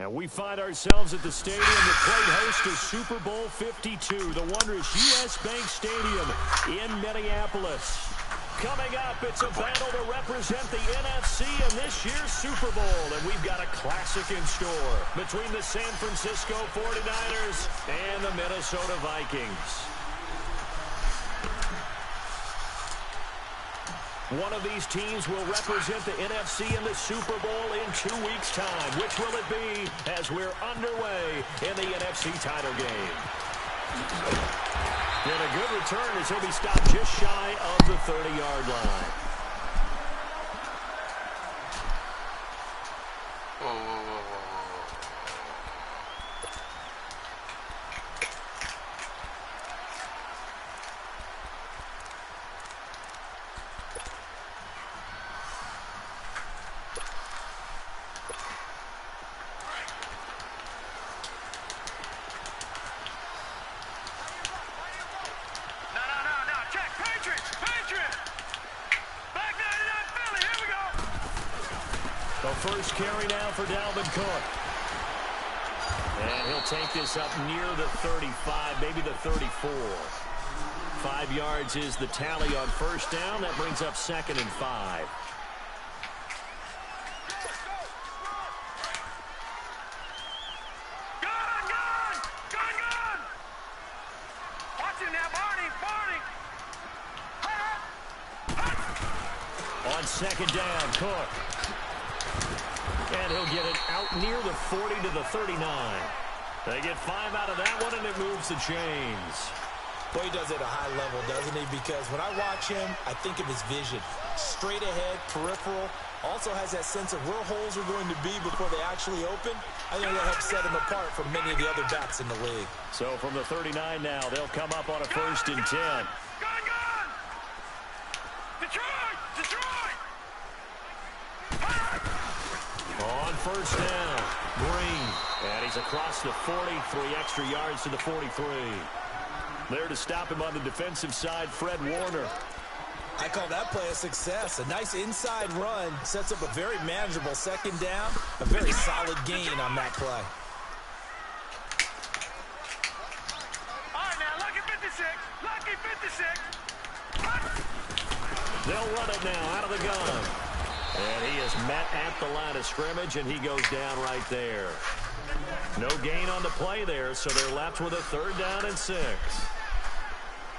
And we find ourselves at the stadium that played host to Super Bowl 52, the wondrous U.S. Bank Stadium in Minneapolis. Coming up, it's a battle to represent the NFC in this year's Super Bowl, and we've got a classic in store between the San Francisco 49ers and the Minnesota Vikings. One of these teams will represent the NFC in the Super Bowl in 2 weeks' time. Which will it be as we're underway in the NFC title game? And a good return as he'll be stopped just shy of the 30-yard line. First carry now for Dalvin Cook. And he'll take this up near the 35, maybe the 34. 5 yards is the tally on first down. That brings up 2nd and 5. Watch him now, Barney. On 2nd down, Cook. And he'll get it out near the 40 to the 39. They get 5 out of that one, and it moves the chains. Well, he does it at a high level, doesn't he? Because when I watch him, I think of his vision. Straight ahead, peripheral. Also has that sense of where holes are going to be before they actually open. I think that helps set him apart from many of the other backs in the league. So from the 39 now, they'll come up on a 1st and 10. Detroit! On first down, Green. And he's across the 40, 3 extra yards to the 43. There to stop him on the defensive side, Fred Warner. I call that play a success. A nice inside run sets up a very manageable 2nd down. A very solid gain on that play. All right, now, lucky 56. They'll run it now out of the gun. And he is met at the line of scrimmage, and he goes down right there. No gain on the play there, so they're left with a 3rd down and 6.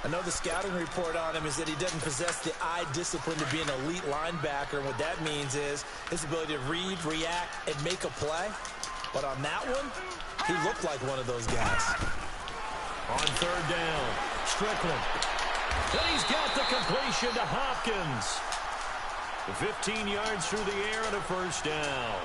I know the scouting report on him is that he doesn't possess the eye discipline to be an elite linebacker. And what that means is his ability to read, react, and make a play. But on that one, he looked like one of those guys. On 3rd down, Strickland. And he's got the completion to Hopkins. 15 yards through the air and a 1st down.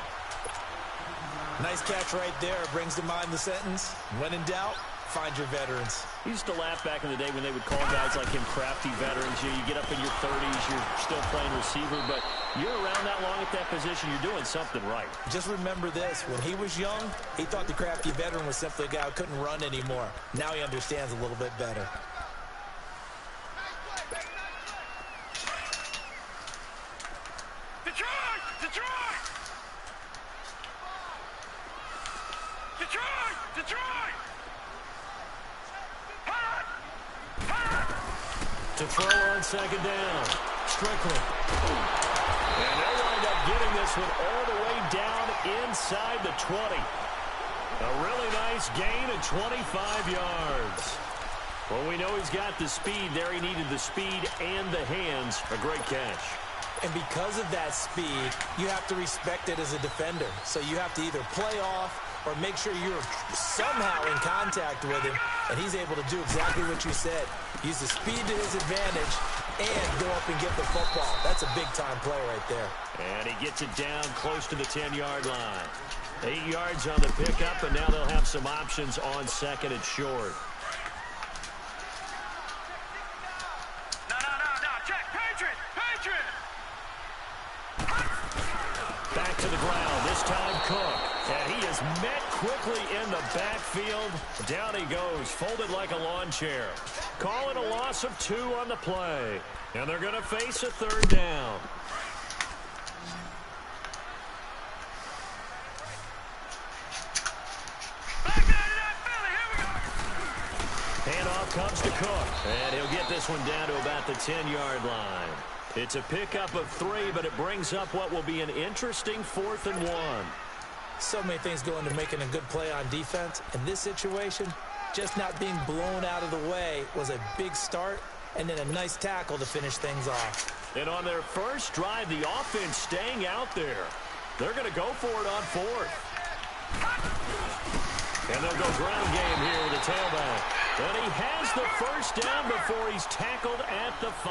Nice catch right there. Brings to mind the sentence, when in doubt, find your veterans. We used to laugh back in the day when they would call guys like him crafty veterans. You get up in your 30s, you're still playing receiver, but you're around that long at that position, you're doing something right. Just remember this. When he was young, he thought the crafty veteran was simply a guy who couldn't run anymore. Now he understands a little bit better. To throw on 2nd down, Strickland. And they'll wind up getting this one all the way down inside the 20. A really nice gain of 25 yards. Well, we know he's got the speed there. He needed the speed and the hands. A great catch. And because of that speed, you have to respect it as a defender. So you have to either play off or make sure you're somehow in contact with him. And he's able to do exactly what you said. Use the speed to his advantage and go up and get the football. That's a big-time play right there. And he gets it down close to the 10-yard line. 8 yards on the pickup, and now they'll have some options on 2nd and short. No. Check. Patriot. Back to the ground. This time Cook. And he is met quickly in the backfield. Down he goes, folded like a lawn chair. Call it a loss of 2 on the play. And they're going to face a 3rd down. Cook. And he'll get this one down to about the 10-yard line. It's a pickup of 3, but it brings up what will be an interesting 4th and 1. So many things go into making a good play on defense. In this situation, just not being blown out of the way was a big start, and then a nice tackle to finish things off. And on their first drive, the offense staying out there. They're going to go for it on 4th. And they'll go ground game here with the tailback. And he has the first down before he's tackled at the 5.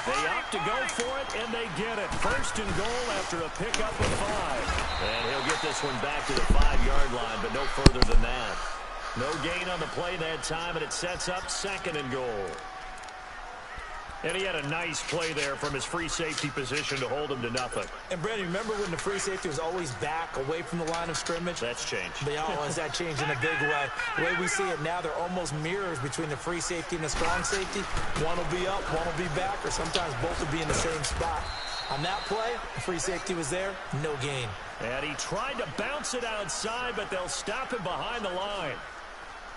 They opt to go for it, and they get it. 1st and goal after a pickup of 5. And he'll get this one back to the 5-yard line, but no further than that. No gain on the play that time, and it sets up 2nd and goal. And he had a nice play there from his free safety position to hold him to nothing. And, Brandon, remember when the free safety was always back away from the line of scrimmage? That's changed. But has that changed in a big way? The way we see it now, they're almost mirrors between the free safety and the strong safety. One will be up, one will be back, or sometimes both will be in the same spot. On that play, the free safety was there, no gain. And he tried to bounce it outside, but they'll stop him behind the line.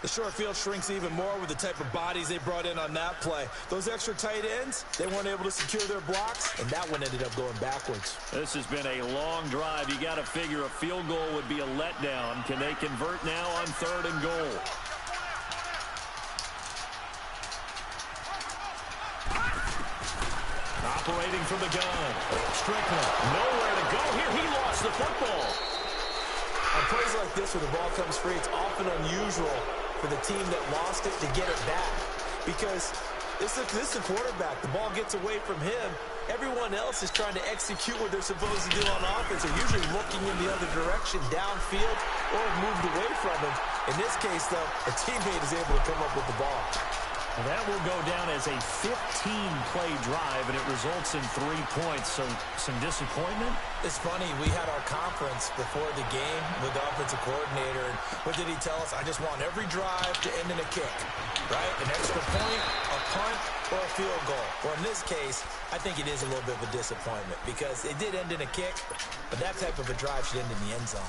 The short field shrinks even more with the type of bodies they brought in on that play. Those extra tight ends, they weren't able to secure their blocks, and that one ended up going backwards. This has been a long drive. You got to figure a field goal would be a letdown. Can they convert now on 3rd and goal? Operating from the gun. Strickland, nowhere to go here. He lost the football. On plays like this where the ball comes free, it's often unusual for the team that lost it to get it back. Because this is the quarterback. The ball gets away from him. Everyone else is trying to execute what they're supposed to do on offense. They're usually looking in the other direction, downfield, or moved away from him. In this case, though, a teammate is able to come up with the ball. Well, that will go down as a 15-play drive, and it results in 3 points. So some disappointment? It's funny. We had our conference before the game with the offensive coordinator. And what did he tell us? I just want every drive to end in a kick, right? An extra point, a punt, or a field goal. Well, in this case, I think it is a little bit of a disappointment because it did end in a kick, but that type of a drive should end in the end zone.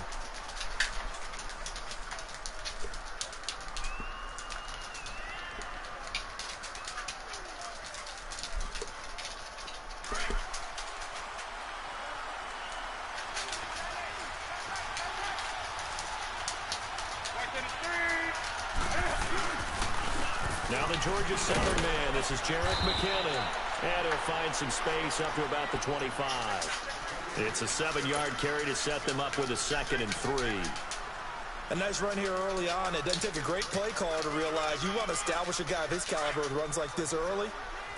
Now the Georgia Southern man. This is Jarek McKinnon. And he'll find some space up to about the 25. It's a 7-yard carry to set them up with a 2nd and 3. A nice run here early on. It doesn't take a great play caller to realize you want to establish a guy of his caliber with runs like this early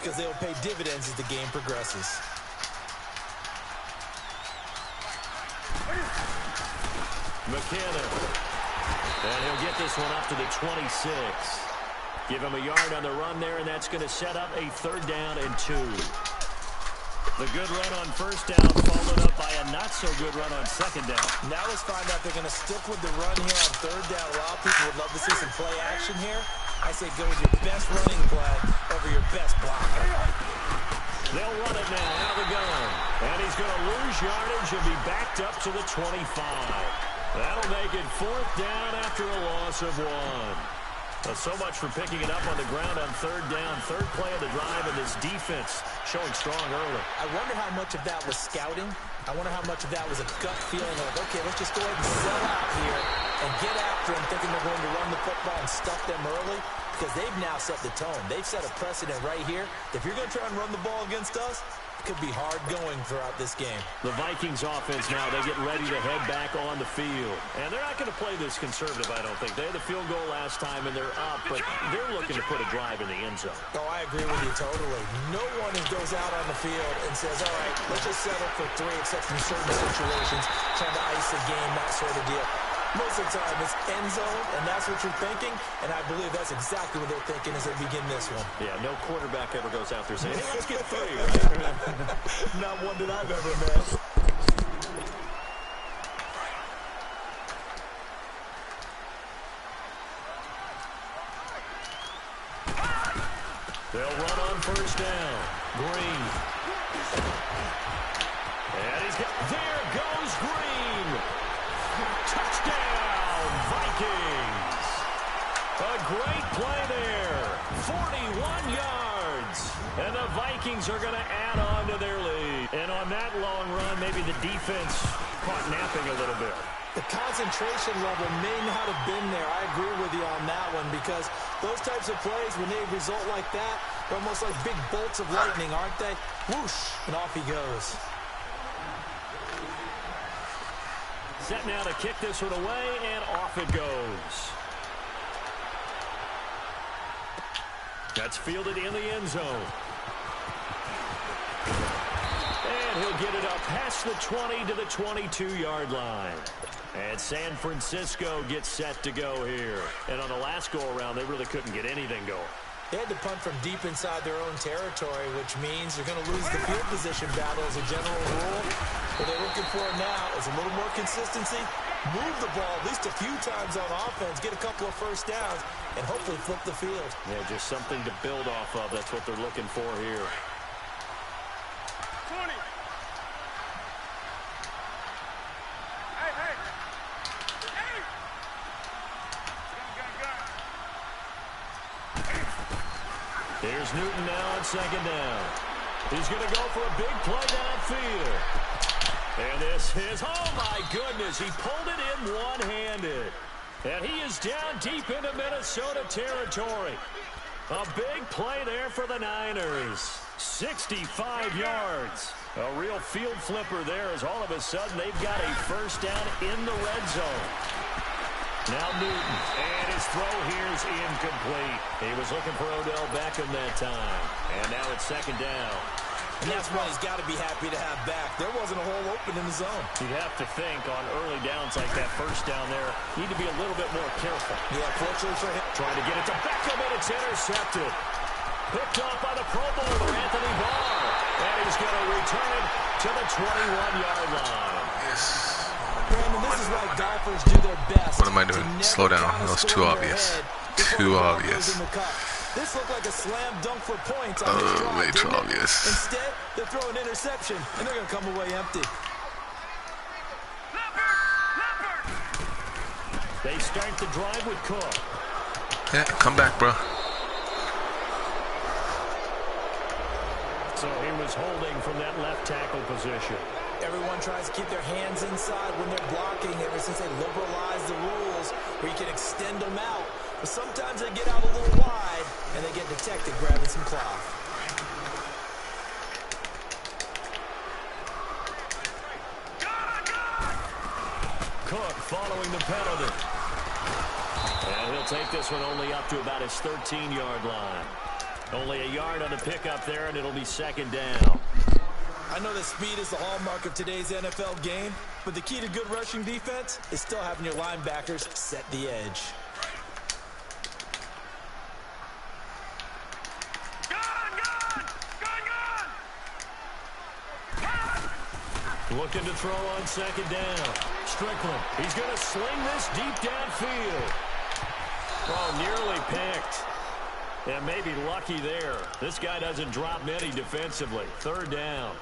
because they'll pay dividends as the game progresses. McKinnon. And he'll get this one up to the 26. Give him a yard on the run there, and that's going to set up a 3rd down and 2. The good run on 1st down followed up by a not-so-good run on 2nd down. Now let's find out they're going to stick with the run here on 3rd down. A lot of people would love to see some play action here. I say go with your best running play over your best blocker. They'll run it now out of the gun. And he's going to lose yardage and be backed up to the 25. That'll make it 4th down after a loss of 1. Well, so much for picking it up on the ground on 3rd down. 3rd play of the drive, and this defense showing strong early. I wonder how much of that was scouting. I wonder how much of that was a gut feeling of, okay, let's just go ahead and sell out here and get after them, thinking they're going to run the football and stuff them early, because they've now set the tone. They've set a precedent right here. If you're going to try and run the ball against us, it could be hard going throughout this game. The Vikings offense now, they get ready to head back on the field. And they're not going to play this conservative, I don't think. They had the field goal last time, and they're up, but they're looking to put a drive in the end zone. Oh, I agree with you totally. No one goes out on the field and says, all right, let's just settle for 3, except in certain situations, trying to ice the game, that sort of deal. Most of the time, it's end zone, and that's what you're thinking, and I believe that's exactly what they're thinking as they begin this one. Yeah, no quarterback ever goes out there saying, hey, let's get 3. Not one that I've ever met. They'll run on 1st down. Green. And there goes Green. Touchdown, Vikings. A great play there. 41 yards. And the Vikings are going to add on to their lead. And on that long run, maybe the defense caught napping a little bit. The concentration level may not have been there. I agree with you on that one because those types of plays, when they result like that, they're almost like big bolts of lightning, aren't they? Whoosh, and off he goes. Set now to kick this one away, and off it goes. That's fielded in the end zone. And he'll get it up past the 20 to the 22-yard line. And San Francisco gets set to go here. And on the last go-around, they really couldn't get anything going. They had to punt from deep inside their own territory, which means they're going to lose the field position battle as a general rule. What they're looking for now is a little more consistency, move the ball at least a few times on offense, get a couple of first downs, and hopefully flip the field. Yeah, just something to build off of. That's what they're looking for here. 20. Hey. Here's Newton now on second down. He's going to go for a big play downfield. And this is, oh my goodness, he pulled it in one-handed. And he is down deep into Minnesota territory. A big play there for the Niners. 65 yards. A real field flipper there as all of a sudden they've got a first down in the red zone. Now Newton, and his throw here is incomplete. He was looking for Odell Beckham that time. And now it's second down. And that's what he's got to be happy to have back. There wasn't a hole open in the zone. You'd have to think on early downs like that first down there, need to be a little bit more careful. Yeah, fortunately for him. Trying to get it to Beckham, and it's intercepted. Picked off by the Pro Bowler, Anthony Barr. And he's going to return it to the 21-yard line. Yes. Brandon, this is why golfers do their best. What am I doing? Slow down. That was too obvious. Too obvious. This looked like a slam dunk for points. Way too obvious. Instead, they throw an interception, and they're going to come away empty. They start the drive with Cook. Yeah, come back, bro. So he was holding from that left tackle position. Everyone tries to keep their hands inside when they're blocking ever since they liberalized the rules where you can extend them out. But sometimes they get out a little wide, and they get detected grabbing some cloth. Cook following the penalty. And he'll take this one only up to about his 13-yard line. Only a yard on the pickup there, and it'll be second down. I know that speed is the hallmark of today's NFL game, but the key to good rushing defense is still having your linebackers set the edge. Looking to throw on second down. Strickland, he's going to sling this deep downfield. Oh, nearly picked. And maybe lucky there. This guy doesn't drop many defensively. Third down.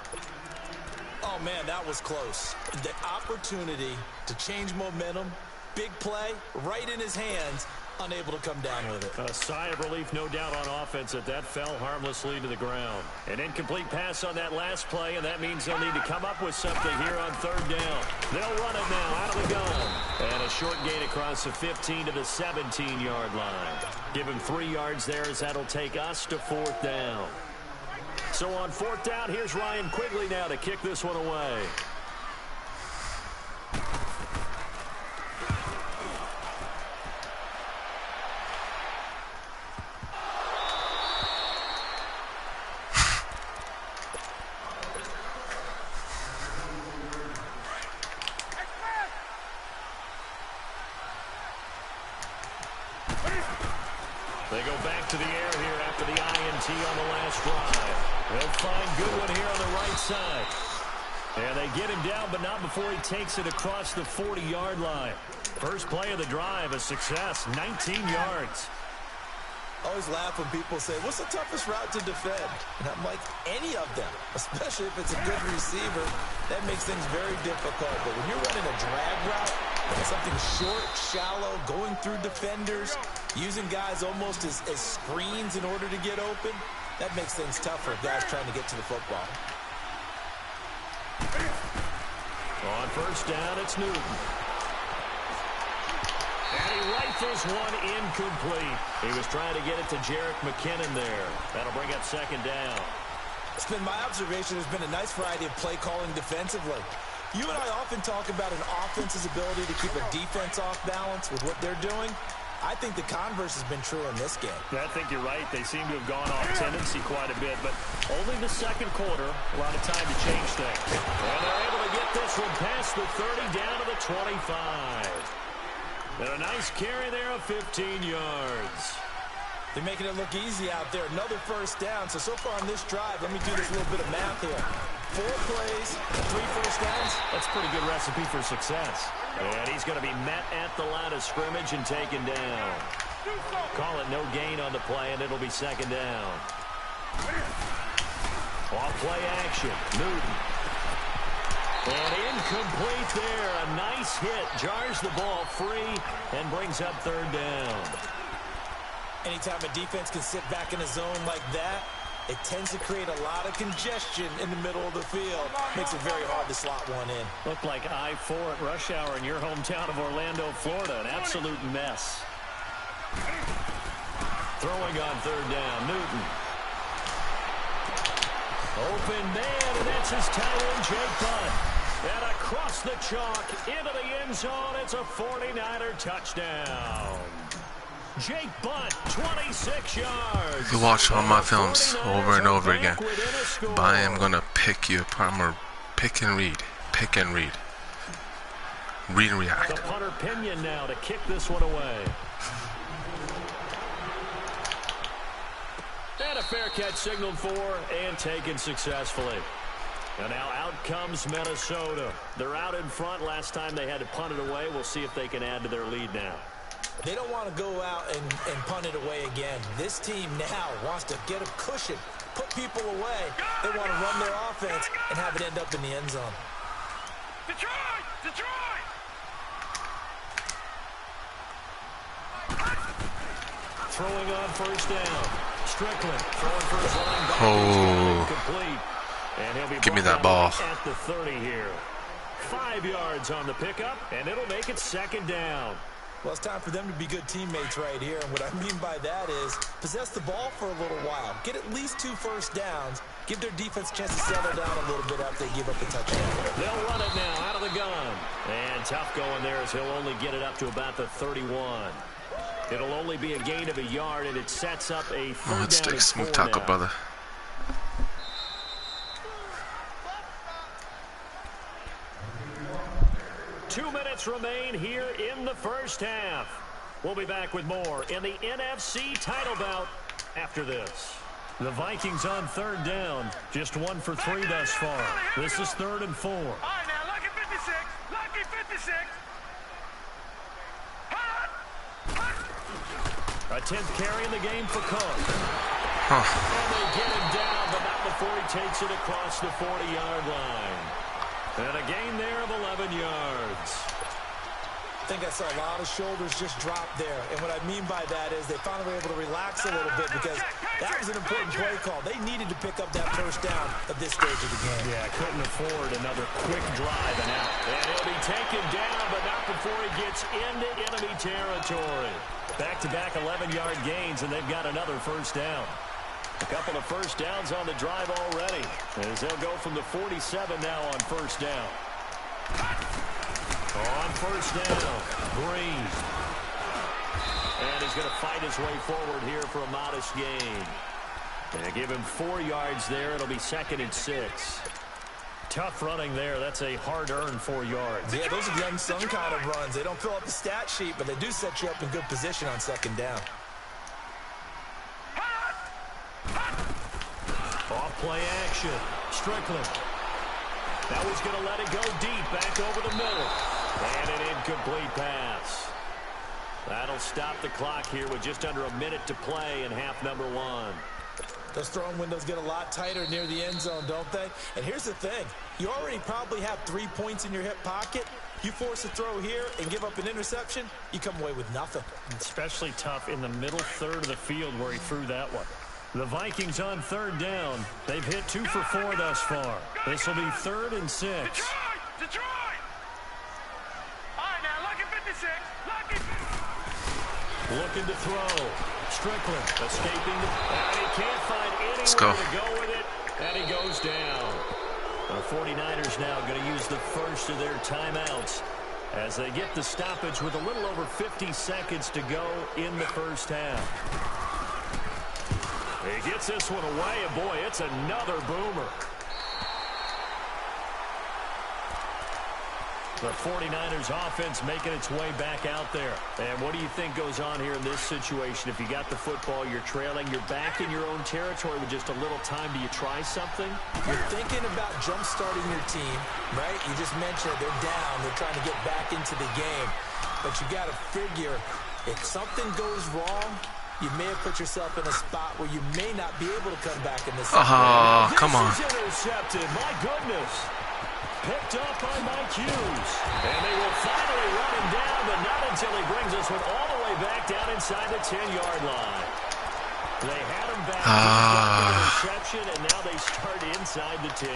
Oh, man, that was close. The opportunity to change momentum, big play, right in his hands, unable to come down with it. A sigh of relief, no doubt, on offense that fell harmlessly to the ground. An incomplete pass on that last play, and that means they'll need to come up with something here on third down. They'll run it now out of the gun. And a short gain across the 15 to the 17-yard line. Give him 3 yards there as that'll take us to fourth down. So on fourth down, here's Ryan Quigley now to kick this one away. They go back to the air here after the INT on the last drive. They'll find Goodwin here on the right side. And they get him down, but not before he takes it across the 40-yard line. First play of the drive, a success, 19 yards. I always laugh when people say, what's the toughest route to defend? And I'm like, any of them, especially if it's a good receiver. That makes things very difficult. But when you're running a drag route, something short, shallow, going through defenders, Using guys almost as screens in order to get open, that makes things tough for guys trying to get to the football. On first down, it's Newton. And he rifles one incomplete. He was trying to get it to Jerick McKinnon there. That'll bring up second down. It's been my observation there's been a nice variety of play calling defensively. You and I often talk about an offense's ability to keep a defense off balance with what they're doing. I think the converse has been true in this game. I think you're right. They seem to have gone off tendency quite a bit, but only the second quarter, a lot of time to change things. And they're able to get this one past the 30 down to the 25. And a nice carry there of 15 yards. They're making it look easy out there. Another first down. So far on this drive, let me do this little bit of math here. 4 plays, 3 first downs. That's a pretty good recipe for success. And he's going to be met at the line of scrimmage and taken down. Call it no gain on the play, and it'll be second down. Off play action. Newton. And incomplete there. A nice hit. Jars the ball free and brings up third down. Anytime a defense can sit back in a zone like that, it tends to create a lot of congestion in the middle of the field. Makes it very hard to slot one in. Looked like I-4 at rush hour in your hometown of Orlando, Florida. An absolute mess. Throwing on third down, Newton. Open man, and that's his tight end, Jake Bunt. And across the chalk, into the end zone, it's a 49er touchdown. Jake Bunt, 26 yards. You watch all my films over and over again, but I am gonna pick you apart. I'm gonna pick and read, read and react. The punter Pinion now to kick this one away. And a fair catch signaled for and taken successfully. And now out comes Minnesota. They're out in front. Last time they had to punt it away. We'll see if they can add to their lead now. They don't want to go out and punt it away again. This team now wants to get a cushion, put people away. They want to run their offense and have it end up in the end zone. Detroit! Detroit! Throwing on first down. Strickland throwing for his line back. Complete. And he'll be give me that ball at the 30 here. 5 yards on the pickup, and it'll make it second down. Well, it's time for them to be good teammates right here. And what I mean by that is possess the ball for a little while. Get at least 2 first downs. Give their defense a chance to settle down a little bit after they give up the touchdown. They'll run it now out of the gun. And tough going there as he'll only get it up to about the 31. It'll only be a gain of a yard, and it sets up a third down and 4 tackle, now. brother. Two minutes remain here in the first half. We'll be back with more in the NFC title bout after this. The Vikings on third down. Just 1 for 3 thus far. This is 3rd and 4. All right, now, lucky 56. Lucky 56. A 10th carry in the game for Cook. Huh. And they get him down, but not before he takes it across the 40-yard line. And a gain there of 11 yards. I think I saw a lot of shoulders just drop there. And what I mean by that is they finally were able to relax a little bit because that was an important play call. They needed to pick up that first down at this stage of the game. Yeah, couldn't afford another quick drive and out. And he'll be taken down, but not before he gets into enemy territory. Back-to-back 11-yard gains, and they've got another first down. A couple of first downs on the drive already, as they'll go from the 47 now on first down. On first down, Green. And he's going to fight his way forward here for a modest gain. They give him 4 yards there. It'll be 2nd and 6. Tough running there. That's a hard-earned 4 yards. Yeah, those are young son kind of runs. They don't fill up the stat sheet, but they do set you up in good position on 2nd down. Off-play action. Strickland. Now he's going to let it go deep, back over the middle. And an incomplete pass. That'll stop the clock here with just under a minute to play in half number 1. Those throwing windows get a lot tighter near the end zone, don't they? And here's the thing. You already probably have 3 points in your hip pocket. You force a throw here and give up an interception, you come away with nothing. Especially tough in the middle third of the field where he threw that one. The Vikings on third down. They've hit 2 for 4 thus far. This will be 3rd and 6. Detroit! All right, now, lucky 56. Lucky. Looking to throw. Strickland escaping. And he can't find anywhere Let's go. to go with it. And he goes down. The 49ers now going to use the first of their timeouts as they get the stoppage with a little over 50 seconds to go in the first half. He gets this one away, and boy, it's another boomer. The 49ers offense making its way back out there. And what do you think goes on here in this situation? If you got the football, you're trailing, you're back in your own territory with just a little time. Do you try something? You're thinking about jump-starting your team, right? You just mentioned they're down. They're trying to get back into the game. But you got to figure if something goes wrong, you may have put yourself in a spot where you may not be able to come back in this. Oh, come on. This is intercepted. My goodness. Picked up by Mike Hughes. And they will finally run him down, but not until he brings this one all the way back down inside the 10-yard line. They had him back to the interception, and now they start inside the 10.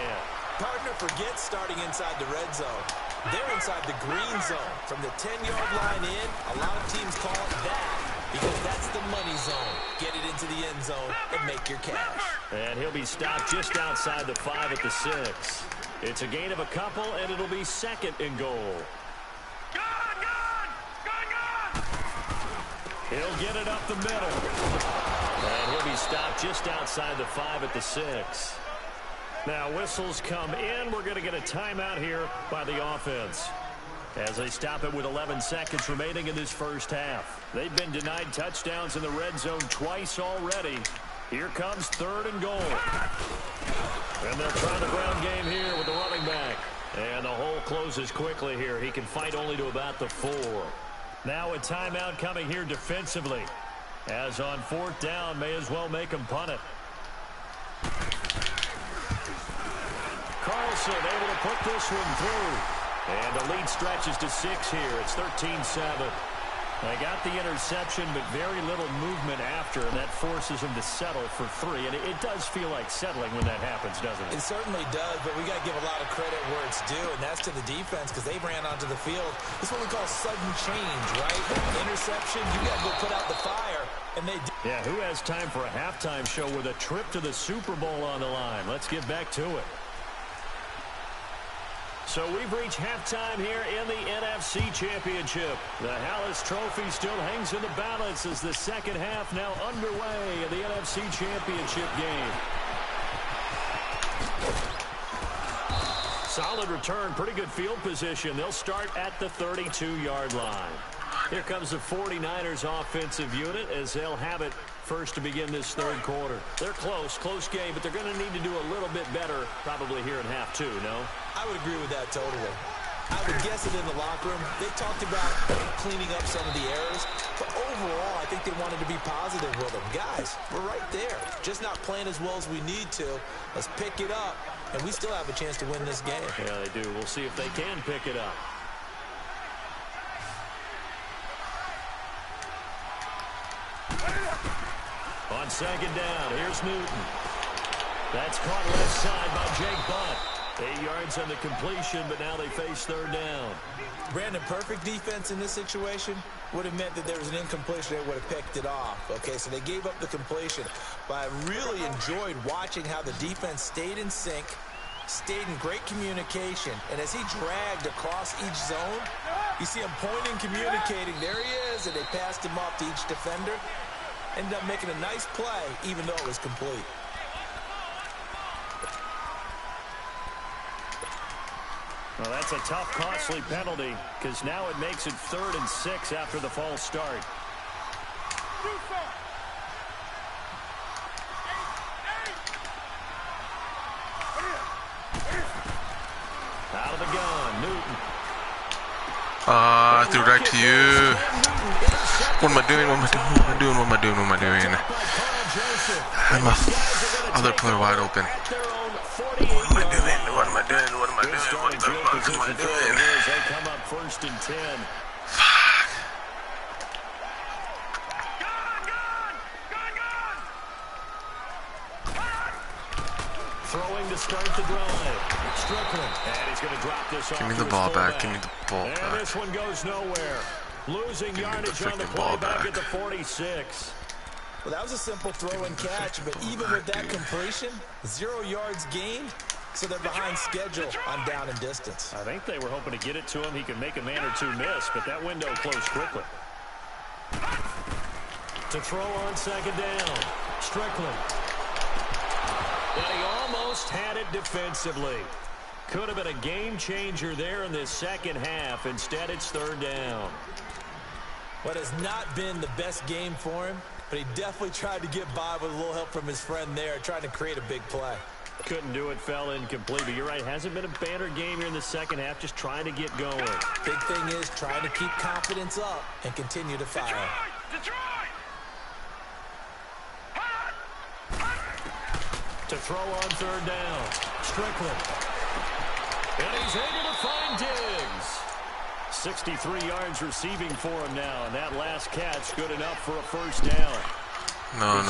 Partner, forget starting inside the red zone. They're inside the green zone. From the 10-yard line in, a lot of teams call it that because that's the money zone. Get it into the end zone and make your cash. And he'll be stopped just outside the 5 at the 6. It's a gain of a couple, and it'll be 2nd and goal. Gone! He'll get it up the middle. And he'll be stopped just outside the 5 at the 6. Now whistles come in. We're going to get a timeout here by the offense as they stop it with 11 seconds remaining in this first half. They've been denied touchdowns in the red zone twice already. Here comes 3rd and goal. And they'll try the ground game here with the running back. And the hole closes quickly here. He can fight only to about the 4. Now a timeout coming here defensively. As on 4th down, may as well make him punt it. Carlson able to put this one through. And the lead stretches to 6 here. It's 13-7. They got the interception, but very little movement after, and that forces him to settle for 3. And it does feel like settling when that happens, doesn't it? It certainly does, but we got to give a lot of credit where it's due, and that's to the defense because they ran onto the field. This is what we call sudden change, right? Interception, you got to go put out the fire, and they did. Yeah, who has time for a halftime show with a trip to the Super Bowl on the line? Let's get back to it. So we've reached halftime here in the NFC Championship. The Hallis Trophy still hangs in the balance as the second half now underway in the NFC Championship game. Solid return, pretty good field position. They'll start at the 32-yard line. Here comes the 49ers offensive unit as they'll have it first to begin this 3rd quarter. They're close game, but they're going to need to do a little bit better probably here in half 2, no? I would agree with that totally. I would guess it in the locker room. They talked about cleaning up some of the errors, but overall, I think they wanted to be positive with them. Guys, we're right there. Just not playing as well as we need to. Let's pick it up, and we still have a chance to win this game. Yeah, they do. We'll see if they can pick it up. On 2nd down, here's Newton. That's caught left side by Jake Butt. 8 yards on the completion, but now they face 3rd down. Brandon, perfect defense in this situation would have meant that there was an incompletion. They would have picked it off. Okay, so they gave up the completion. But I really enjoyed watching how the defense stayed in sync, stayed in great communication. And as he dragged across each zone, you see him pointing, communicating. There he is, and they passed him off to each defender. Ended up making a nice play, even though it was complete. Well, that's a tough, costly penalty because now it makes it 3rd and 6 after the false start. Out of the gun, Newton. I threw right to you. What am I doing? What am I doing? I have my other player wide open. What am I doing? What am I doing? What am I doing? What the fuck am I doing? They come up 1st and 10. Fuck. Throwing to start the drive. Strickland. And he's going to drop this off. Give me the ball back. Give me the ball And back. this one goes nowhere. Losing yardage on the play back at the 46. Well, that was a simple throw and catch, but even with that completion, 0 yards gained, so they're behind schedule on down and distance. I think they were hoping to get it to him. He could make a man or two miss, but that window closed quickly. To throw on 2nd down. Strickland. And he almost had it defensively. Could have been a game changer there in this 2nd half. Instead, it's 3rd down. What has not been the best game for him, but he definitely tried to get by with a little help from his friend there, trying to create a big play. Couldn't do it, fell incomplete. But you're right, hasn't been a banner game here in the 2nd half, just trying to get going. Big thing is trying to keep confidence up and continue to fire. Detroit! To throw on 3rd down. Strickland. And he's able to find Diggs. 63 yards receiving for him now, and that last catch good enough for a 1st down. No.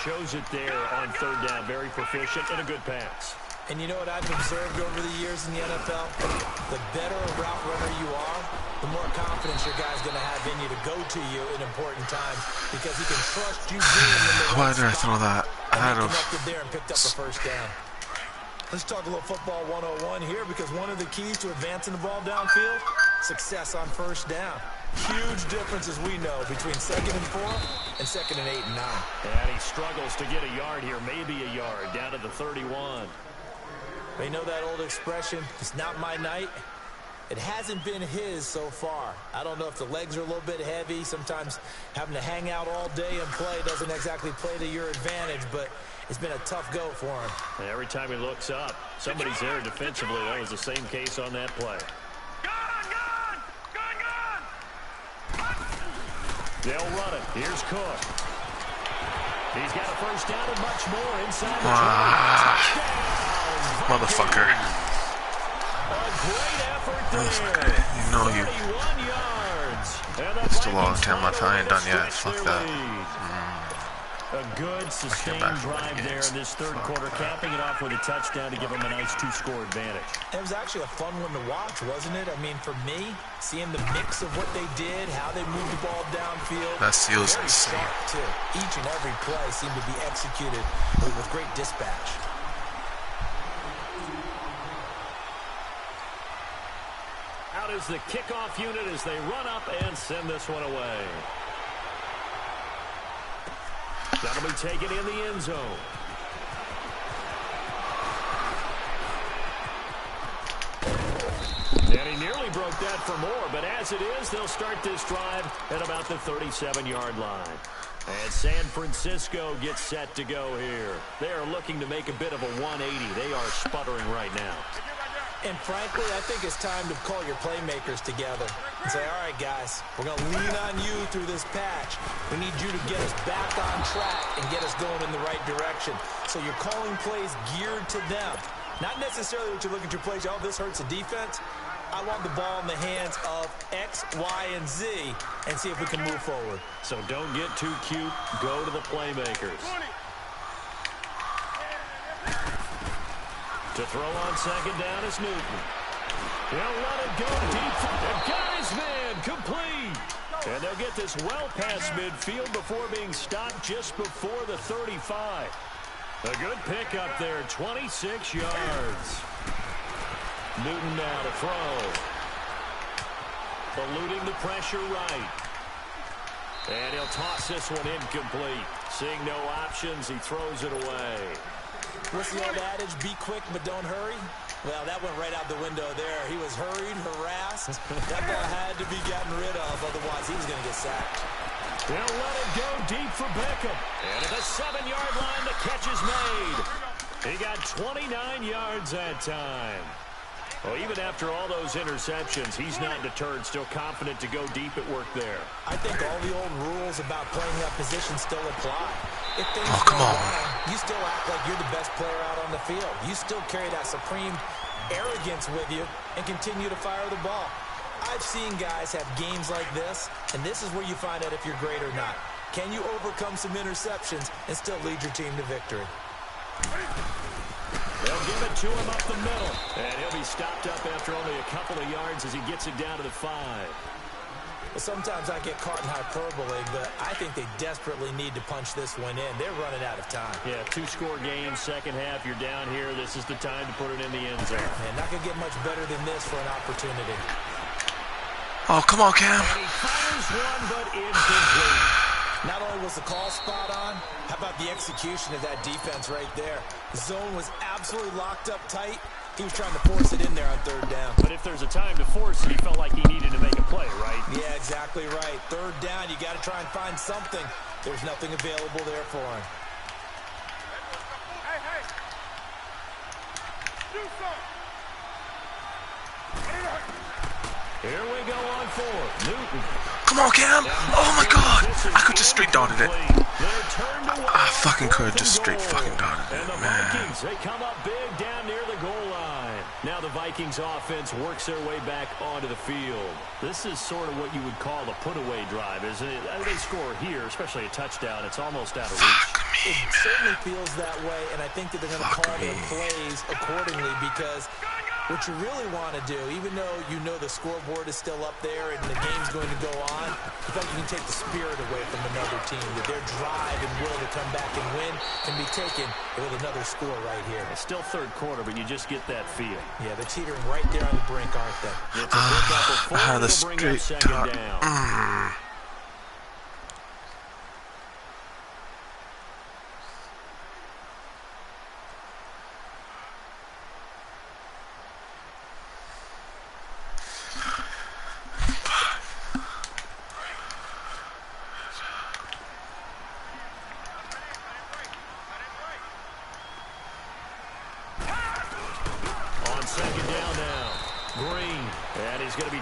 Shows it there on 3rd down. Very proficient and a good pass. And you know what I've observed over the years in the NFL? The better a route runner you are, the more confidence your guy's going to have in you to go to you in important times because he can trust you being in the right Why did I throw that? I had and a... he connected there and picked up a 1st down. Let's talk a little football 101 here because one of the keys to advancing the ball downfield, success on 1st down. Huge difference, as we know, between 2nd and 4 and 2nd and 8 and 9. And he struggles to get a yard here, maybe a yard, down to the 31. They know that old expression, it's not my night. It hasn't been his so far. I don't know if the legs are a little bit heavy. Sometimes having to hang out all day and play doesn't exactly play to your advantage, but it's been a tough go for him. And every time he looks up, somebody's there defensively. That was the same case on that play. They'll run it. Here's Cook. He's got a 1st down and much more inside the 20. Motherfucker. A great effort there. You know you... 31 yards. It's a long time. I ain't done yet. Fuck that. A good sustained drive there in this 3rd quarter, capping it off with a touchdown to give them a nice 2-score advantage. It was actually a fun one to watch, wasn't it? I mean, for me, seeing the mix of what they did, how they moved the ball downfield. That seal's insane. Sharp, too. Each and every play seemed to be executed with great dispatch. Out is the kickoff unit as they run up and send this one away. That'll be taken in the end zone. And he nearly broke that for more, but as it is, they'll start this drive at about the 37-yard line. And San Francisco gets set to go here. They are looking to make a bit of a 180. They are sputtering right now. And frankly, I think it's time to call your playmakers together and say, all right, guys, we're going to lean on you through this patch. We need you to get us back on track and get us going in the right direction. So you're calling plays geared to them. Not necessarily what you're looking to play. Oh, this hurts the defense. I want the ball in the hands of X, Y, and Z and see if we can move forward. So don't get too cute. Go to the playmakers. To throw on 2nd down is Newton. He'll let it go deep. And got his man complete. And they'll get this well past midfield before being stopped just before the 35. A good pickup there, 26 yards. Newton now to throw. Eluding the pressure right. And he'll toss this one incomplete. Seeing no options, he throws it away. What's the old adage? Be quick, but don't hurry. Well, that went right out the window there. He was hurried, harassed. That ball had to be gotten rid of, otherwise he was going to get sacked. They'll let it go deep for Beckham. And at the 7-yard line, the catch is made. He got 29 yards that time. Well, even after all those interceptions, he's not deterred, still confident to go deep at work there. I think all the old rules about playing that position still apply. if things Oh, go come on. wrong, you still act like you're the best player out on the field. You still carry that supreme arrogance with you and continue to fire the ball. I've seen guys have games like this, and this is where you find out if you're great or not. Can you overcome some interceptions and still lead your team to victory? They'll give it to him up the middle. And he'll be stopped up after only a couple of yards as he gets it down to the 5. Well, sometimes I get caught in hyperbole, but I think they desperately need to punch this one in. They're running out of time. Yeah, 2-score game, second half, you're down here. This is the time to put it in the end zone. Man, not going to get much better than this for an opportunity. Oh, come on, Cam. And he fires one, but incomplete. Not only was the call spot on, how about the execution of that defense right there? The zone was absolutely locked up tight. He was trying to force it in there on third down. But if there's a time to force it, he felt like he needed to make a play, right? Yeah, exactly right. Third down, you got to try and find something. There's nothing available there for him. Hey. Do something. Here we go on 4. Newton. Come on, Cam. Oh, my God. I could just straight dotted it. I fucking could have just straight fucking dotted And the it, man. Vikings, they come up big down near the goal line. Now the Vikings offense works their way back onto the field. This is sort of what you would call a put-away drive, isn't it? As they score here, especially a touchdown, it's almost out of reach. It certainly feels that way, and I think that they're going to call their plays accordingly because what you really want to do, even though you know the scoreboard is still up there and the game's going to go on, you feel like you can take the spirit away from another team, that their drive and will to come back and win can be taken with another score right here. It's still third quarter, but you just get that feel. Yeah, they're teetering right there on the brink, aren't they? It's a good number 4. I had a It'll bring up straight second dot. down.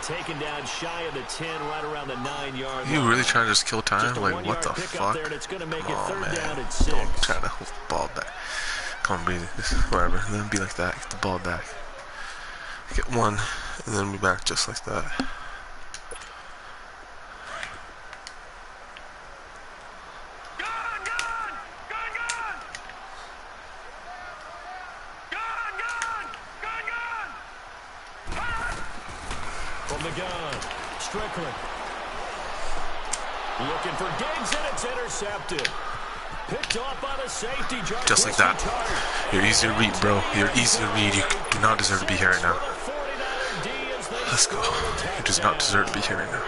Taken down shy of the 10, right around the 9-yard line. You really trying to just kill time? Just a Like, what the one-yard pickup fuck? there, and it's gonna make it Oh, third man. down at 6. Don't try to hold the ball back. Come on, breathe. Whatever. And then be like that. Get the ball back. Get one, and then be back just like that. Looking for Diggs, and it's intercepted. Picked off by the safety. Just like that. You're easy to read, bro. You're easy to read. You do not deserve to be here right now. Let's go. You do not deserve to be here right now.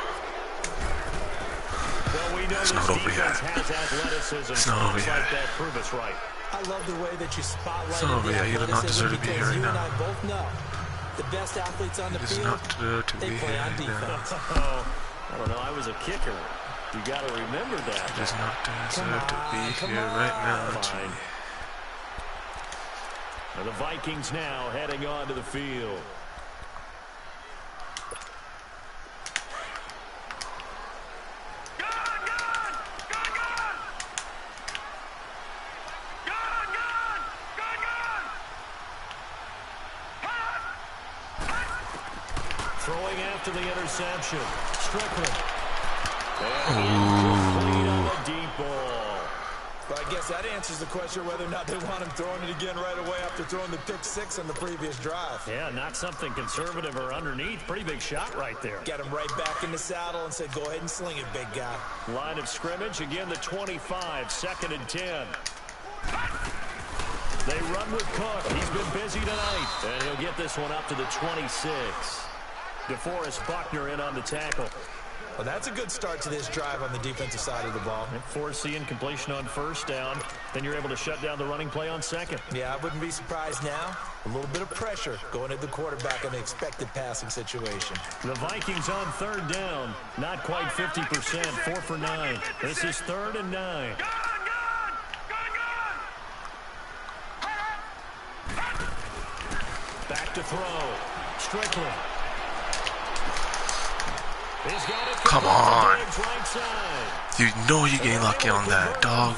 It's not over yet. It's not over yet. I love the way that you spotlight. It's not over yet. You do not deserve to be here right you and now. I both know the best athletes on the You do field, not deserve to they be play here on right now. defense. I don't know. I was a kicker. You got to remember that. Does not deserve to be here right now. Fine. And the Vikings now heading onto the field. Throwing after the interception. Strickland. And on a deep ball. But I guess that answers the question whether or not they want him throwing it again right away after throwing the pick 6 on the previous drive. Yeah, not something conservative or underneath. Pretty big shot right there. Got him right back in the saddle and said, go ahead and sling it, big guy. Line of scrimmage, again the 25, 2nd and 10. They run with Cook. He's been busy tonight. And he'll get this one up to the 26. DeForest Buckner in on the tackle. Well, that's a good start to this drive on the defensive side of the ball. And forcing completion on first down. Then you're able to shut down the running play on second. Yeah, I wouldn't be surprised now. A little bit of pressure going at the quarterback in an expected passing situation. The Vikings on third down. Not quite 50%. 4 for 9. This is 3rd and 9. Back to throw. Strickland. Come on. You know you're getting lucky on that, dog.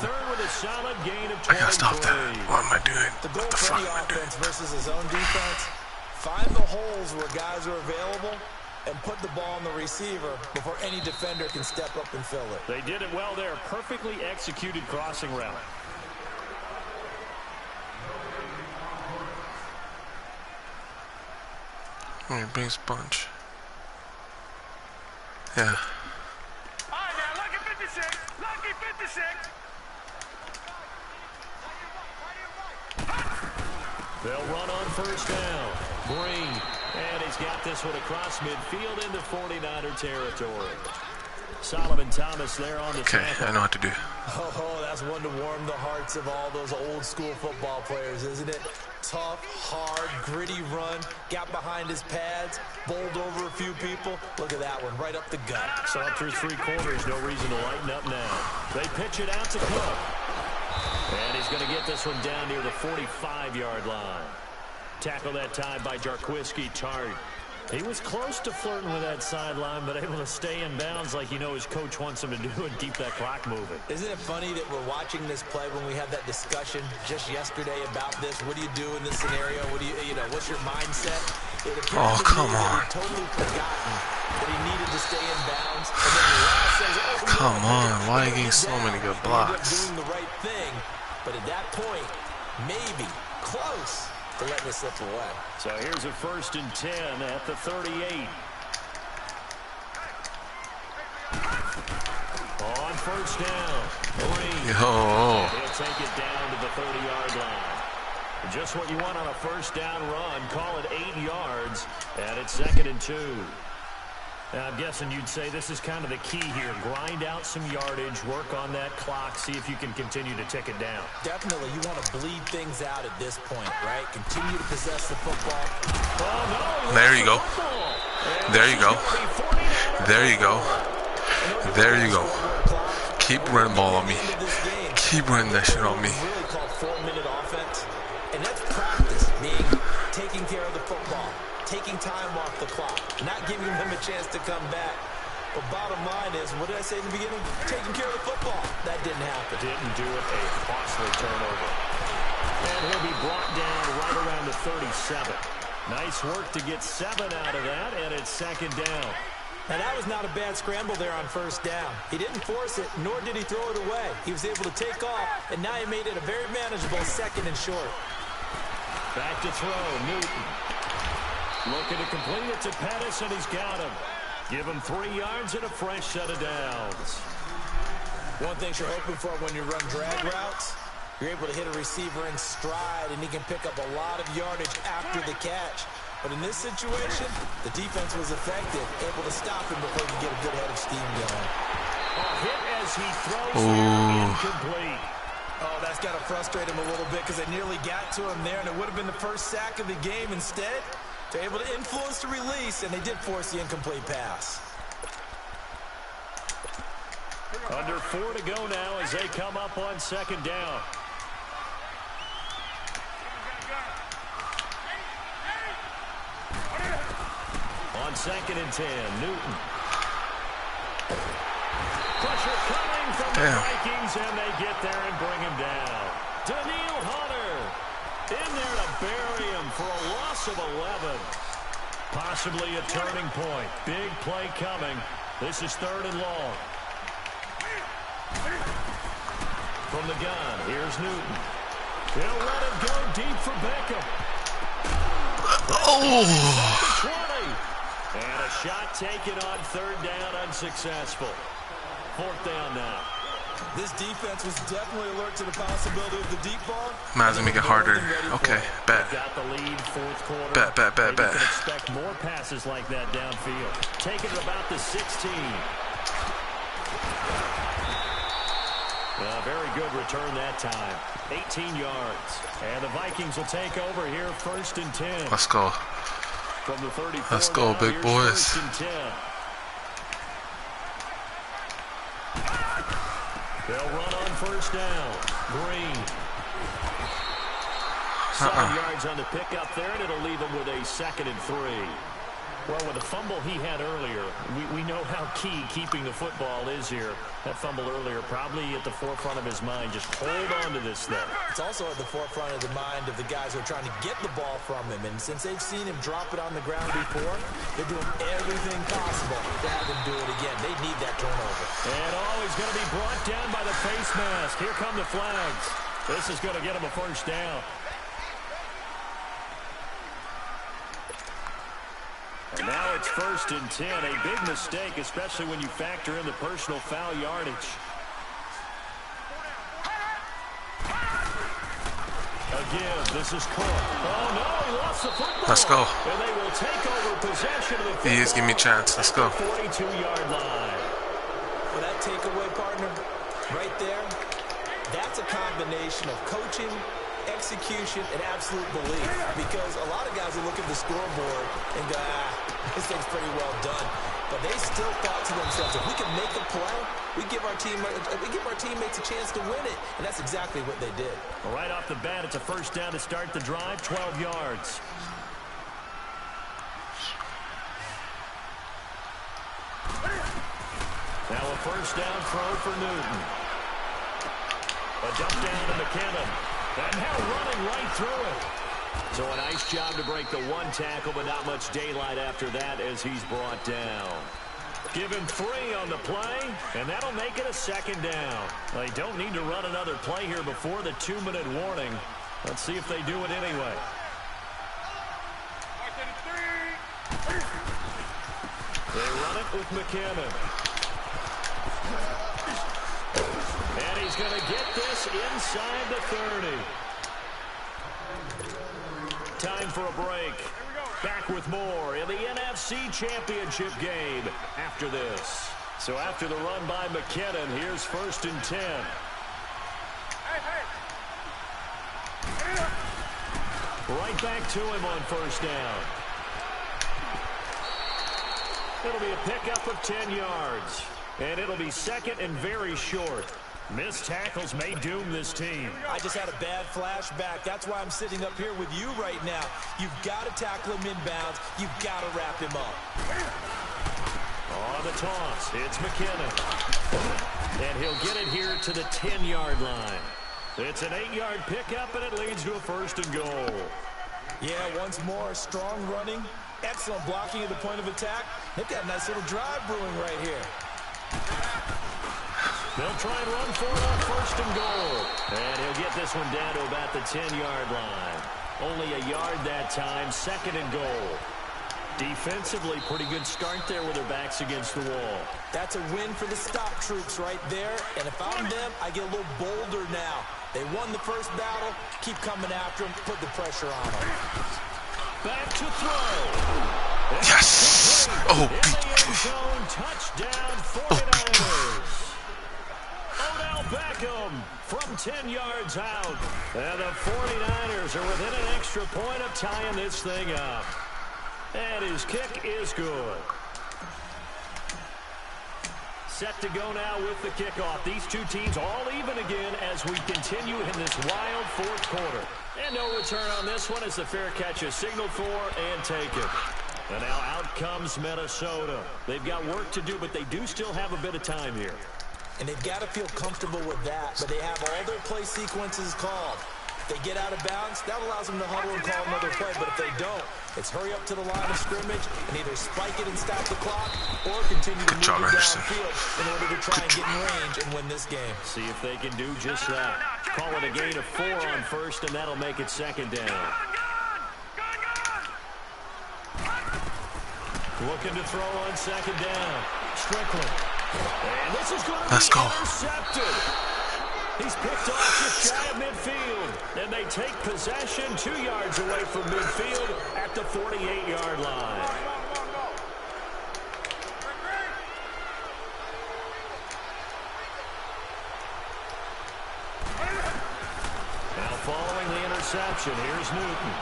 I gotta stop that. What am I doing? What the fuck am I doing? Versus his own defense. Find the holes where guys are available and put the ball on the receiver before any defender can step up and fill it. They did it well there. Perfectly executed crossing route. Alright, bring sponge. Yeah. All right, now, lucky 56. Lucky 56. They'll run on first down. Green. And he's got this one across midfield into 49er territory. Solomon Thomas there on the tackle. I know what to do. Oh, that's one to warm the hearts of all those old school football players, isn't it? Tough, hard, gritty run. Got behind his pads, bowled over a few people. Look at that one, right up the gut. So up through 3 quarters, no reason to lighten up now. They pitch it out to Cook. And he's going to get this one down near the 45-yard line. Tackle that time by Jarquiski Tart. He was close to flirting with that sideline, but able to stay in bounds like you know his coach wants him to do and keep that clock moving. Isn't it funny that we're watching this play when we had that discussion just yesterday about this? What do you do in this scenario? What do you know, what's your mindset? Oh, come on. He totally forgotten that he needed to stay in bounds. And then Ross says, oh, Come on, why are you getting so many good blocks? Doing the right thing, but at that point, maybe close to letting it slip away. So here's a 1st and 10 at the 38. On first down, Green. He'll take it down to the 30-yard line. Just what you want on a first down run. Call it 8 yards, and it's 2nd and 2. Now, I'm guessing you'd say this is kind of the key here. Grind out some yardage, work on that clock, see if you can continue to tick it down. Definitely, you want to bleed things out at this point, right? Continue to possess the football. Oh, no, there you go. There you go. There you go. There you go. Keep running ball on me. Keep running that shit on me. Really called 4-minute offense, and that's practice, being taking care of the football, taking time off the clock, not giving them a chance to come back. But bottom line is, what did I say in the beginning? Taking care of the football. That didn't happen. Didn't do it. A costly turnover. And he'll be brought down right around the 37. Nice work to get 7 out of that, and it's 2nd down. Now, that was not a bad scramble there on first down. He didn't force it, nor did he throw it away. He was able to take off, and now he made it a very manageable 2nd and short. Back to throw, Newton. Looking to complete it to Pettis, and he's got him. Give him 3 yards and a fresh set of downs. One thing you're hoping for when you run drag routes, you're able to hit a receiver in stride, and he can pick up a lot of yardage after the catch. But in this situation, the defense was effective, able to stop him before he could get a good head of steam going. A hit as he throws there, incomplete. Oh, that's got to frustrate him a little bit because they nearly got to him there, and it would have been the first sack of the game. Instead, they're able to influence the release, and they did force the incomplete pass. Under 4 to go now as they come up on 2nd down. On 2nd and 10, Newton. Pressure coming from the Vikings, and they get there and bring him down. Daniil Hunter in there to bury him for a loss of 11. Possibly a turning point. Big play coming. This is 3rd and long. From the gun, here's Newton. He'll let it go deep for Beckham. Oh! 20. And a shot taken on 3rd down, unsuccessful. 4th down now. This defense was definitely alert to the possibility of the deep ball. Might as well make it harder. Okay, bet. Got the lead 4th quarter. Bet. You can expect more passes like that downfield. Taking it about the 16. Very good return that time. 18 yards. And the Vikings will take over here 1st and 10. Let's go. From the 34. Let's go, big boys. 1st and 10. They'll run on first down. Green. 7 yards on the pickup there, and it'll leave them with a 2nd and 3. Well, with the fumble he had earlier, we know how key keeping the football is here. That fumble earlier probably at the forefront of his mind. Just hold on to this thing. It's also at the forefront of the mind of the guys who are trying to get the ball from him. And since they've seen him drop it on the ground before, they're doing everything possible to have him do it again. They need that turnover. And he's going to be brought down by the face mask. Here come the flags. This is going to get him a first down. And now it's 1st and 10. A big mistake, especially when you factor in the personal foul yardage. Again, this is Cook. Oh, no, he lost the football. Let's go. And they will take over possession of the football. Please give me a chance. Let's go. 42-yard line. For that takeaway, partner, right there, that's a combination of coaching, execution, and absolute belief. Because a lot of guys will look at the scoreboard and go, this thing's pretty well done. But they still thought to themselves, if we can make a play, we give our teammates a chance to win it. And that's exactly what they did. Well, right off the bat, it's a first down to start the drive, 12 yards. Now a first down throw for Newton. A dump down to McKinnon. And now running right through it. So a nice job to break the one tackle, but not much daylight after that as he's brought down. Give him 3 on the play, and that'll make it a second down. They don't need to run another play here before the 2-minute warning. Let's see if they do it anyway. They run it with McKinnon. And he's going to get this inside the 30. Time for a break. Back with more in the NFC Championship game after this. So after the run by McKinnon, here's 1st and 10. Right back to him on first down. It'll be a pickup of 10 yards. And it'll be second and very short. Missed tackles may doom this team. I just had a bad flashback. That's why I'm sitting up here with you right now. You've got to tackle him inbounds. You've got to wrap him up. On the toss, it's McKinnon. And he'll get it here to the 10-yard line. It's an 8-yard pickup, and it leads to a 1st and goal. Yeah, once more, strong running, excellent blocking at the point of attack. They've got a nice little drive brewing right here. They'll try and run for it on 1st and goal. And he'll get this one down to about the 10-yard line. Only a yard that time, 2nd and goal. Defensively, pretty good start there with their backs against the wall. That's a win for the stop troops right there. And if I'm them, I get a little bolder now. They won the first battle. Keep coming after them. Put the pressure on them. Back to throw. Yes! Oh, Touchdown 49ers. Odell Beckham from 10 yards out. And the 49ers are within an extra point of tying this thing up. And his kick is good. Set to go now with the kickoff. These two teams all even again as we continue in this wild 4th quarter. And no return on this one as the fair catch is signaled for and taken. And now out comes Minnesota. They've got work to do, but they do still have a bit of time here. And they've got to feel comfortable with that, but they have all their play sequences called. If they get out of bounds, that allows them to huddle and call another play, but if they don't, it's hurry up to the line of scrimmage and either spike it and stop the clock or continue to move it downfield in order to try and get in range and win this game. See if they can do just that. Call it a gain of 4 on 1st, and that'll make it 2nd down. Looking to throw on 2nd down. Strickland. And this is going to be intercepted. He's picked off just shy of midfield. And they take possession 2 yards away from midfield at the 48-yard line. Now following the interception, here's Newton.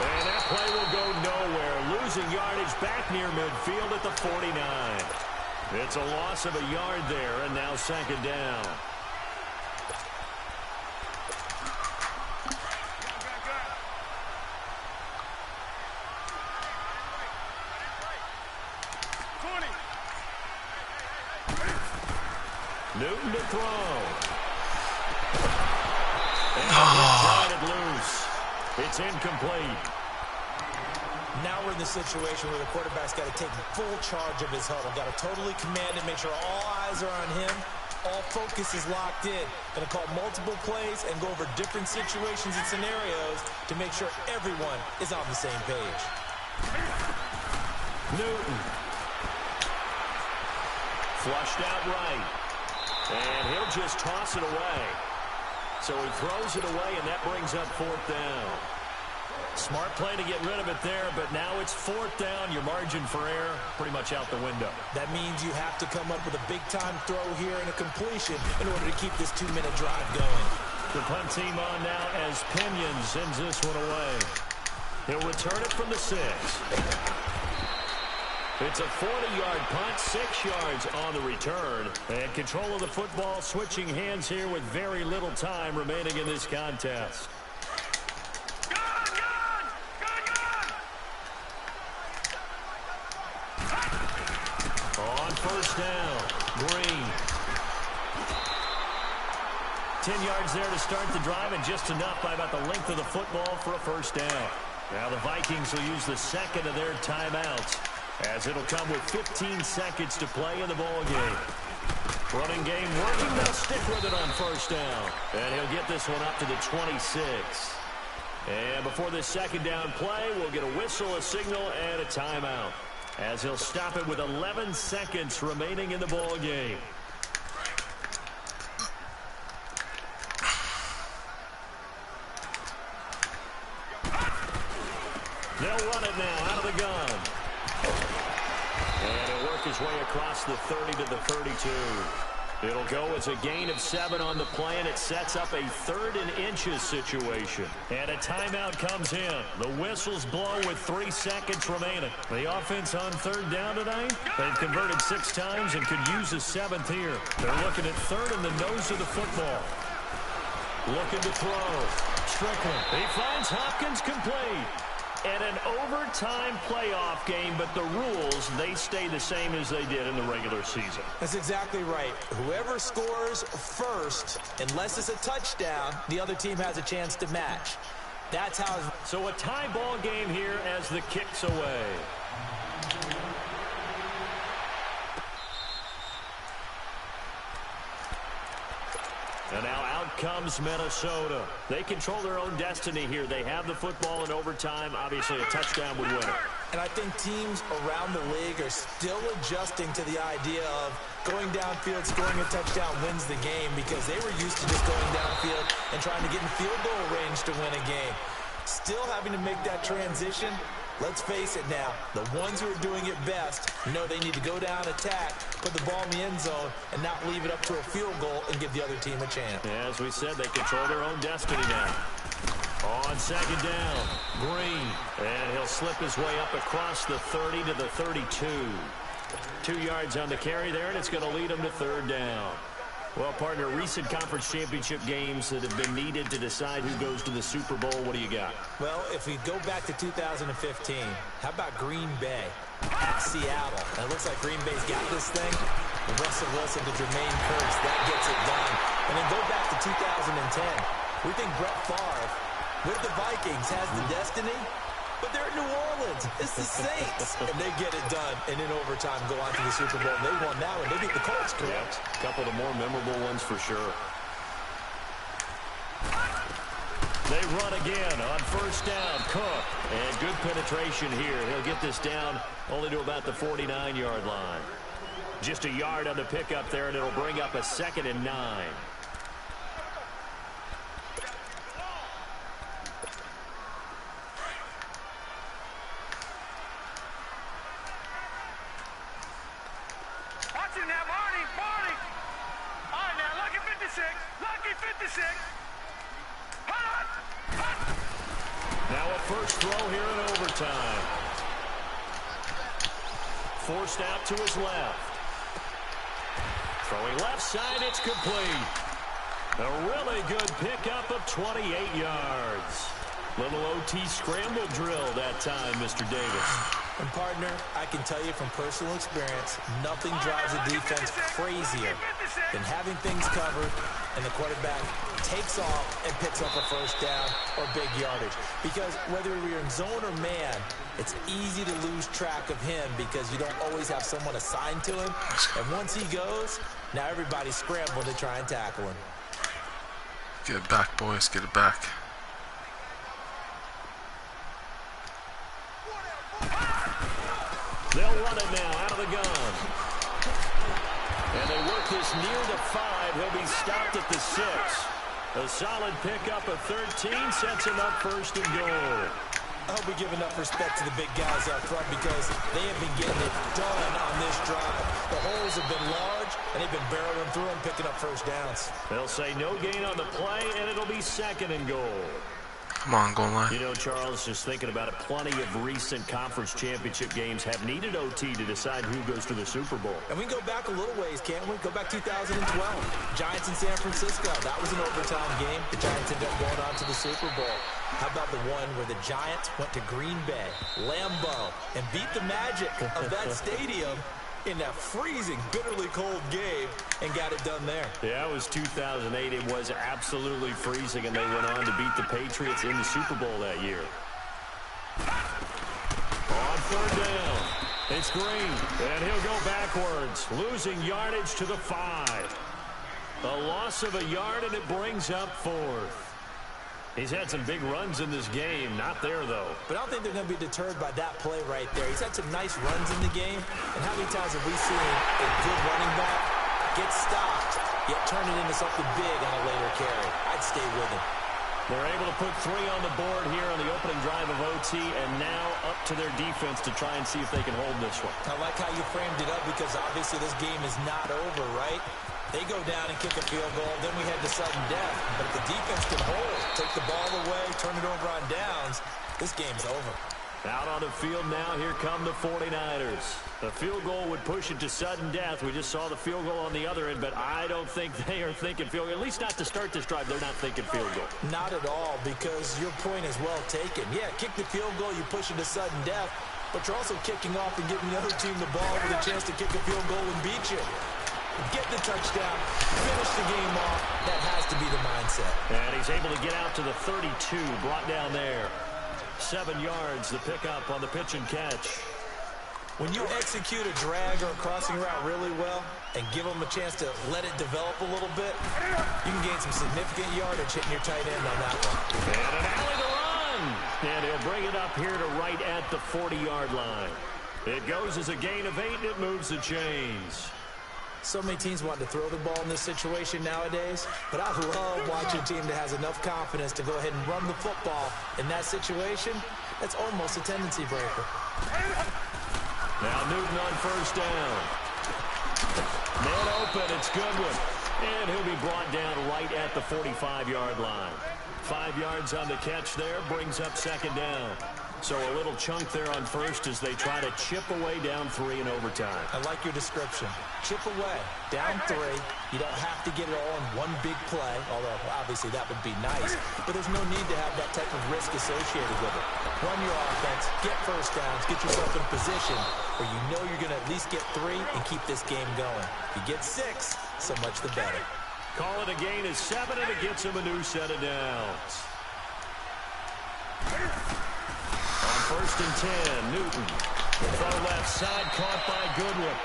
And that play will go nowhere. Losing yardage back near midfield at the 49. It's a loss of a yard there, and now 2nd down. Newton to throw. And it loose. It's incomplete. Now we're in the situation where the quarterback's got to take full charge of his huddle. Got to totally command it, make sure all eyes are on him. All focus is locked in. Going to call multiple plays and go over different situations and scenarios to make sure everyone is on the same page. Newton. Flushed out right. And he'll just toss it away. So he throws it away, and that brings up 4th down. Smart play to get rid of it there, but now it's 4th down. Your margin for error pretty much out the window. That means you have to come up with a big-time throw here and a completion in order to keep this 2-minute drive going. The punt team on now as Pinion sends this one away. He'll return it from the 6. It's a 40-yard punt, 6 yards on the return. And control of the football switching hands here with very little time remaining in this contest. On 1st down, Green. 10 yards there to start the drive, and just enough by about the length of the football for a 1st down. Now the Vikings will use the second of their timeouts, as it'll come with 15 seconds to play in the ball game. Running game working. They'll stick with it on 1st down. And he'll get this one up to the 26. And before this 2nd down play, we'll get a whistle, a signal, and a timeout, as he'll stop it with 11 seconds remaining in the ball game. They'll run it now out of the gun. And he'll work his way across the 30 to the 32. It'll go as a gain of 7 on the play, and it sets up a 3rd and inches situation. And a timeout comes in. The whistles blow with 3 seconds remaining. The offense on 3rd down tonight, they've converted 6 times and could use a 7th here. They're looking at 3rd in the nose of the football. Looking to throw. Strickland. He finds Hopkins complete. And an overtime playoff game, but the rules, they stay the same as they did in the regular season. That's exactly right. Whoever scores first, unless it's a touchdown, the other team has a chance to match. That's how. So a tie ball game here as the kick's away. And now out comes Minnesota. They control their own destiny here. They have the football in overtime. Obviously, a touchdown would win it. And I think teams around the league are still adjusting to the idea of going downfield, scoring a touchdown wins the game, because they were used to just going downfield and trying to get in field goal range to win a game. Still having to make that transition. Let's face it now, the ones who are doing it best know they need to go down, attack, put the ball in the end zone, and not leave it up to a field goal and give the other team a chance. Yeah, as we said, they control their own destiny now. On 2nd down, Green. And he'll slip his way up across the 30 to the 32. 2 yards on the carry there, and it's going to lead him to 3rd down. Well, partner, recent conference championship games that have been needed to decide who goes to the Super Bowl, what do you got? Well, if we go back to 2015, how about Green Bay at Seattle? And it looks like Green Bay's got this thing. Russell Wilson to Jermaine Kearse, that gets it done. And then go back to 2010. We think Brett Favre with the Vikings has the destiny, but they're in New Orleans. It's the Saints. And they get it done. And in overtime, go on to the Super Bowl. They won that one. They beat the Colts, correct? Yep. A couple of the more memorable ones for sure. They run again on 1st down. Cook. And good penetration here. He'll get this down only to about the 49-yard line. Just a yard on the pickup there, and it'll bring up a 2nd and 9. Now a first throw here in overtime. Forced out to his left. Throwing left side, it's complete. A really good pickup of 28 yards. Little OT scramble drill that time, Mr. Davis. And, partner, I can tell you from personal experience, nothing drives a defense crazier than having things covered and the quarterback takes off and picks up a first down or big yardage. Because whether you're in zone or man, it's easy to lose track of him because you don't always have someone assigned to him. And once he goes, now everybody's scrambling to try and tackle him. Get it back, boys. Get it back. They'll run it now out of the gun. And they work this near the 5. He'll be stopped at the 6. A solid pickup of 13 sets him up first and goal. I hope we give enough respect to the big guys up front because they have been getting it done on this drive. The holes have been large, and they've been barreling through them, picking up first downs. They'll say no gain on the play, and it'll be second and goal. Come on, goal line. You know, Charles, just thinking about it, plenty of recent conference championship games have needed OT to decide who goes to the Super Bowl. And we can go back a little ways, can't we? Go back 2012. Giants in San Francisco. That was an overtime game. The Giants ended up going on to the Super Bowl. How about the one where the Giants went to Green Bay, Lambeau, and beat the magic of that stadium in that freezing, bitterly cold game and got it done there. Yeah, it was 2008. It was absolutely freezing, and they went on to beat the Patriots in the Super Bowl that year. On third down, it's Green, and he'll go backwards, losing yardage to the 5. A loss of a yard, and it brings up 4th. He's had some big runs in this game. Not there, though. But I don't think they're going to be deterred by that play right there. He's had some nice runs in the game. And how many times have we seen a good running back get stopped, yet turn it into something big on a later carry? I'd stay with him. They're able to put 3 on the board here on the opening drive of OT, and now up to their defense to try and see if they can hold this one. I like how you framed it up because obviously this game is not over, right? They go down and kick a field goal, then we head to sudden death. But if the defense can hold, take the ball away, turn it over on downs, this game's over. Out on the field now, here come the 49ers. The field goal would push it to sudden death. We just saw the field goal on the other end, but I don't think they are thinking field goal. At least not to start this drive, they're not thinking field goal. Not at all, because your point is well taken. Yeah, kick the field goal, you push it to sudden death, but you're also kicking off and giving the other team the ball with a chance to kick a field goal and beat you. Get the touchdown, finish the game off. That has to be the mindset. And he's able to get out to the 32, brought down there. 7 yards, the pickup on the pitch and catch. When you execute a drag or a crossing route really well and give them a chance to let it develop a little bit, you can gain some significant yardage hitting your tight end on that one. And an alley to run. And he'll bring it up here to right at the 40-yard line. It goes as a gain of 8, and it moves the chains. So many teams want to throw the ball in this situation nowadays, but I love watching a team that has enough confidence to go ahead and run the football. In that situation, that's almost a tendency breaker. Now Newton on first down. Man open, it's Goodwin. And he'll be brought down right at the 45-yard line. 5 yards on the catch there, brings up second down. So a little chunk there on first as they try to chip away down 3 in overtime. I like your description. Chip away, down 3. You don't have to get it all in one big play, although obviously that would be nice. But there's no need to have that type of risk associated with it. Run your offense, get first downs, get yourself in a position where you know you're going to at least get 3 and keep this game going. If you get 6, so much the better. Call it a gain of 7, and it gets him a new set of downs. First and 10, Newton. Throw left side, caught by Goodwin.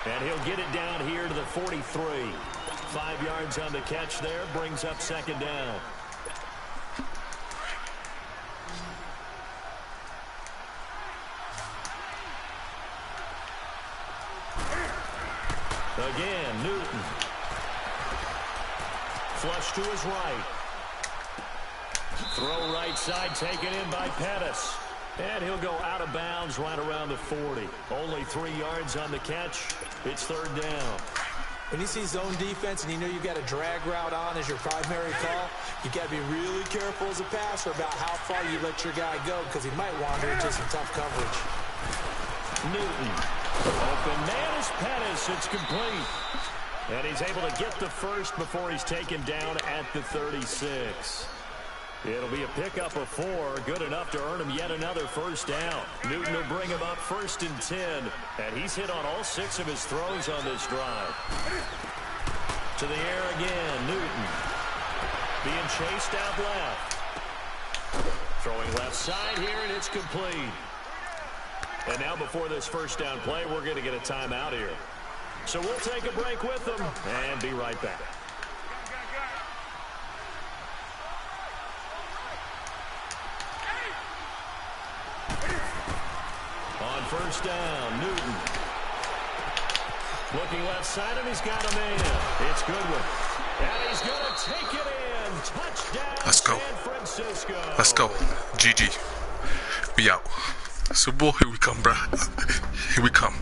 And he'll get it down here to the 43. 5 yards on the catch there, brings up second down. Again, Newton. Flush to his right. Throw right side, taken in by Pettis. And he'll go out of bounds right around the 40. Only 3 yards on the catch. It's third down. When you see zone defense and you know you've got a drag route on as your primary call, you got to be really careful as a passer about how far you let your guy go because he might wander into some tough coverage. Newton. Open man is Pettis. It's complete. And he's able to get the first before he's taken down at the 36. It'll be a pickup of 4, good enough to earn him yet another first down. Newton will bring him up 1st and 10, and he's hit on all 6 of his throws on this drive. To the air again, Newton. Being chased out left. Throwing left side here, and it's complete. And now before this first down play, we're going to get a timeout here. So we'll take a break with them and be right back. On first down, Newton. Looking left side, and he's got a man. It's Goodwin. And he's going to take it in. Touchdown, Let's go. San Francisco. Let's go. GG. We out. Super Bowl, here we come, bruh. Here we come.